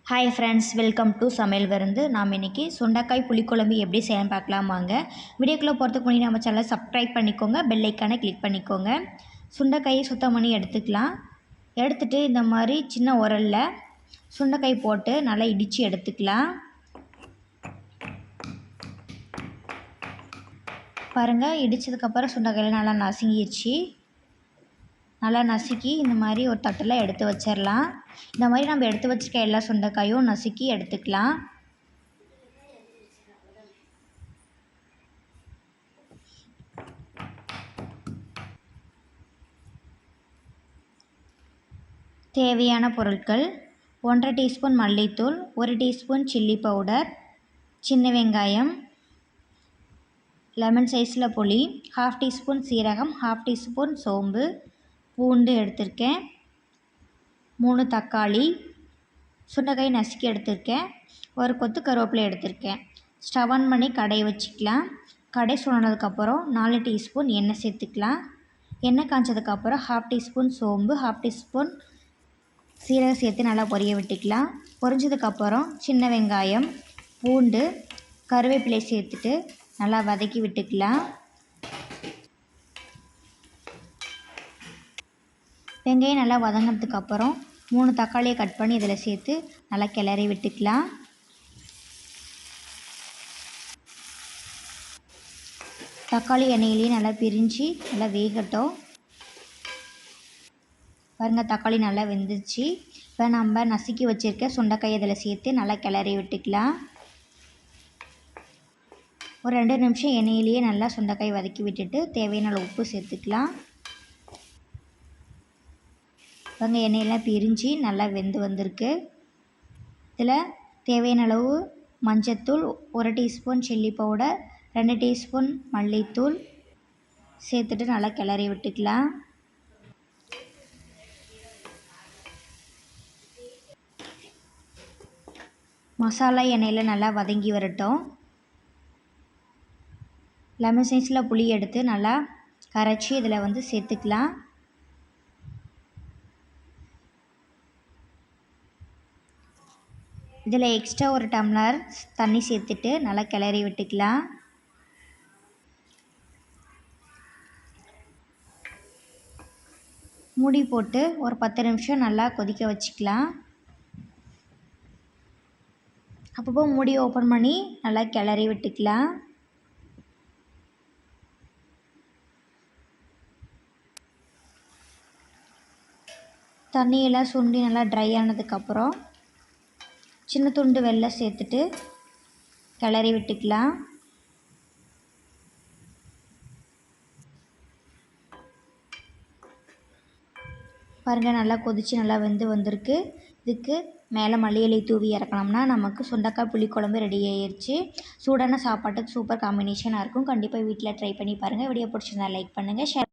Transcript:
Hi friends, welcome to சமையல் விருந்து. நாம் இன்றைக்கி சுண்டைக்காய் புளிக்குழம்பு எப்படி செய்யணும் பார்க்கலாம் வாங்க. வீடியோக்குள்ளே போகிறதுக்கு முன்னாடி நம்ம சேனலை சப்ஸ்கிரைப் பண்ணிக்கோங்க, பெல் ஐக்கானை கிளிக் பண்ணிக்கோங்க. சுண்டைக்காயை சுத்தம் பண்ணி எடுத்துக்கலாம். எடுத்துகிட்டு இந்த மாதிரி சின்ன உரலில் சுண்டைக்காய் போட்டு நல்லா இடித்து எடுத்துக்கலாம். பாருங்கள், இடித்ததுக்கப்புறம் சுண்டைக்காயில் நல்லா நசுங்கிடுச்சு. நல்லா நசுக்கி இந்த மாதிரி ஒரு தட்டில் எடுத்து வச்சிடலாம். இந்த மாதிரி நம்ம எடுத்து வச்சுருக்க எல்லா சுண்டைக்காயும் நசுக்கி எடுத்துக்கலாம். தேவையான பொருட்கள்: 1/2 டீஸ்பூன் மல்லித்தூள், 1 டீஸ்பூன் சில்லி பவுடர், சின்ன வெங்காயம், லெமன் சைஸில் புளி, 1/2 டீஸ்பூன் சீரகம், 1/2 டீஸ்பூன் சோம்பு, பூண்டு எடுத்திருக்கேன், 3 தக்காளி, சுண்டைக்காய் நசுக்கி எடுத்திருக்கேன், ஒரு கொத்து கருவேப்பிலை எடுத்திருக்கேன். ஸ்டவ் ஆன் பண்ணி கடாயை வச்சுக்கலாம். கடாய் சூடானதுக்கப்புறம் 4 டீஸ்பூன் எண்ணெய் சேர்த்துக்கலாம். எண்ணெய் காய்ச்சதுக்கப்புறம் 1/2 டீஸ்பூன் சோம்பு, 1/2 டீஸ்பூன் சீரகம் சேர்த்து நல்லா பொரிய விட்டுக்கலாம். பொரிஞ்சதுக்கப்புறம் சின்ன வெங்காயம், பூண்டு, கருவேப்பிலை சேர்த்துட்டு நல்லா வதக்கி விட்டுக்கலாம். வெங்காயம் நல்லா வதங்கினதுக்கப்புறம் 3 தக்காளியை கட் பண்ணி இதில் சேர்த்து நல்லா கிளறி விட்டுக்கலாம். தக்காளி எண்ணெயிலேயே நல்லா பிரிஞ்சு நல்லா வேகட்டும். பாருங்கள், தக்காளி நல்லா வெந்துச்சு. இப்போ நம்ம நசுக்கி வச்சுருக்க சுண்டைக்காய் இதில் சேர்த்து நல்லா கிளறி விட்டுக்கலாம். ஒரு 2 நிமிஷம் எண்ணெயிலேயே நல்லா சுண்டைக்காய் வதக்கி விட்டுட்டு தேவையான அளவு உப்பு சேர்த்துக்கலாம். பாருங்கள், எண்ணெயெல்லாம் பிரிஞ்சு நல்லா வெந்து வந்திருக்கு. இதில் தேவையான அளவு மஞ்சத்தூள், 1 டீஸ்பூன் சில்லி பவுடர், 2 டீஸ்பூன் மல்லித்தூள் சேர்த்துட்டு நல்லா கிளறி விட்டுக்கலாம். மசாலா எண்ணெயில் நல்லா வதங்கி வரட்டும். லெமன் சைஸில் புளி எடுத்து நல்லா கரைச்சி இதில் சேர்த்துக்கலாம். இதில் எக்ஸ்ட்ரா ஒரு டம்ளர் தண்ணி சேர்த்துட்டு நல்லா கிளறி விட்டுக்கலாம். மூடி போட்டு ஒரு 10 நிமிஷம் நல்லா கொதிக்க வச்சுக்கலாம். அப்பப்போ மூடி ஓப்பன் பண்ணி நல்லா கிளறி விட்டுக்கலாம். தண்ணியெல்லாம் சுண்டி நல்லா ட்ரை ஆனதுக்கப்புறம் சின்ன துண்டு வெல்லம் சேர்த்துட்டு கிளறி விட்டுக்கலாம். பாருங்கள், நல்லா கொதித்து நல்லா வெந்து வந்திருக்கு. இதுக்கு மேலே மல்லி இலை தூவி இறக்கணும்னா நமக்கு சுண்டைக்காய் புளிக்குழம்பு ரெடி ஆயிடுச்சு. சூடான சாப்பாட்டுக்கு சூப்பர் காம்பினேஷனாக இருக்கும். கண்டிப்பாக வீட்டில் ட்ரை பண்ணி பாருங்கள். வீடியோ பிடிச்சிருந்தா லைக் பண்ணுங்கள், ஷேர்